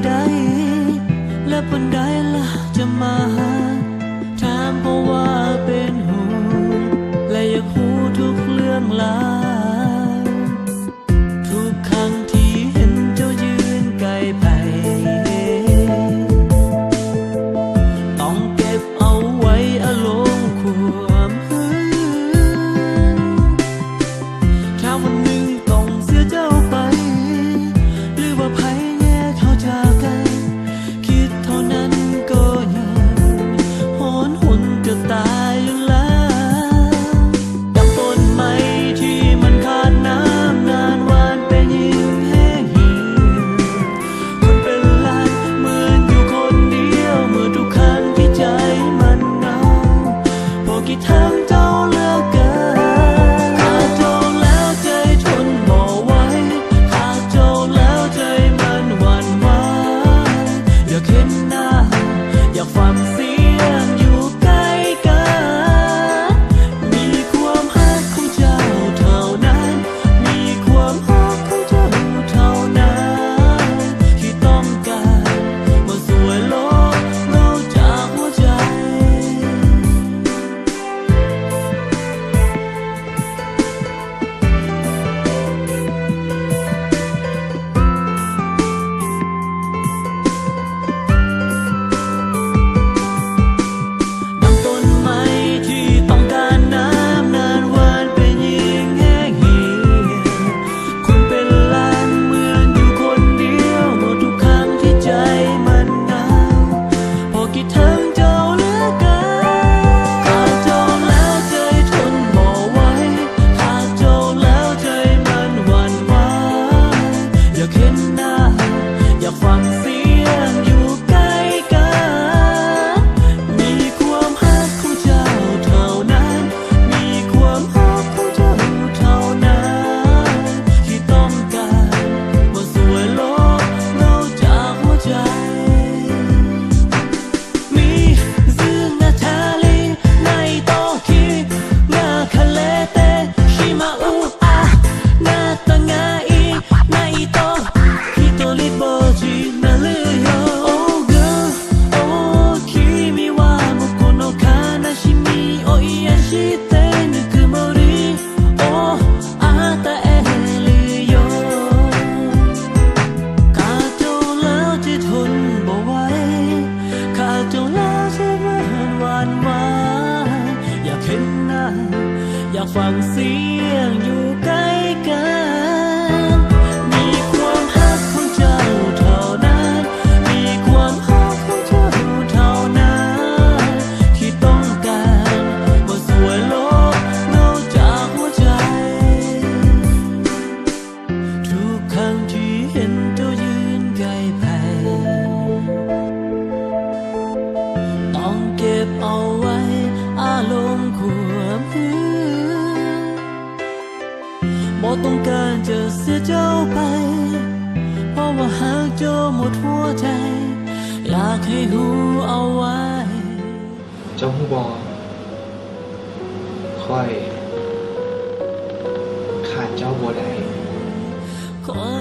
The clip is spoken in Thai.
ใดและปนใดล่ะจะมาหาถามเพราะว่าเป็นห่วงและอยากรู้ทุกเรื่องราวทุกครั้งที่เห็นเจ้ายืนไกลไปต้องเก็บเอาไว้อารมณ์ความหึงถ้าวันหนึ่งต้องเสียเจ้าไปหรือว่าภัยแยกเขาจากกันคิดเท่านั้นก็ยังหอนหนจะตายอยู่แล้วดับต้นไม้ที่มันขาดน้ำนานวันเป็นยิ่งแห้งเหี่ยวคนเป็นล้านเหมือนอยู่คนเดียวเมื่อทุกครั้งที่ใจมันเหงาพอกี่ทางเจ้าเลือกกันขาดเจ้าแล้วใจทนบ่ไหวขาดเจ้าแล้วใจมันหวั่นไหวอยากเห็นหน้าอยากฟังเสียงอยู่ใกล้กันมีความรักของเจ้าเท่านั้นมีความรักของเจ้าเท่านั้นที่ต้องการมาสวยโลกนอกจากหัวใจดังต้นไม้ที่ต้องการน้ำนานวันเป็นยิ่งแห้งเหี่ยวคนเป็นล้านเหมือนอยู่คนเดียวหมดทุกครั้งที่ใจมันเหงาพอกี่ทางเจ้าเลือกกันขาดเจ้าแล้วใจทนบ่ไหวขาดเจ้าแล้วใจมันหวั่นไหวอยากเห็นหน้าอยากฟังเสียงอยู่ใกล้กันมีความรักของเจ้าเท่านั้นมีความรักของเจ้าเท่านั้นที่ต้องการมาสวยโลกนอกจากหัวใจมีซึ่งนาทาลีในโตคีนาคาเลเตชิมาอุอานาตังาอีนาอิโตฮิโตริโบจินาลือโยโอ้เกอโอ้คิมิวะมุโกโนคานาชิมิโออิยาชิเตนึกุโมริโออาตาเอลิโยขาดเจ้าแล้วจะทนบ่ไหวขาดเจ้าแล้วจะมันหวั่นไหวอยากเห็นหน้าอยากฟังเสียงอยู่ใกล้กันมีความรักของเจ้าเท่านั้นมีความรักของเจ้าเท่านั้นที่ต้องการมาสวยโลกนอกจากหัวใจทุกครั้งที่เห็นเจ้ายืนไกลไปต้องเก็บเอาไว้อารมณ์ความหึงบ่ต้องการจะเสียเจ้าไปเพราะว่าหากเจ้าหมดหัวใจอยากให้หูเอาไว้ เจ้าฮู้บ่ค่อยขาดเจ้าบ่ได้ คอย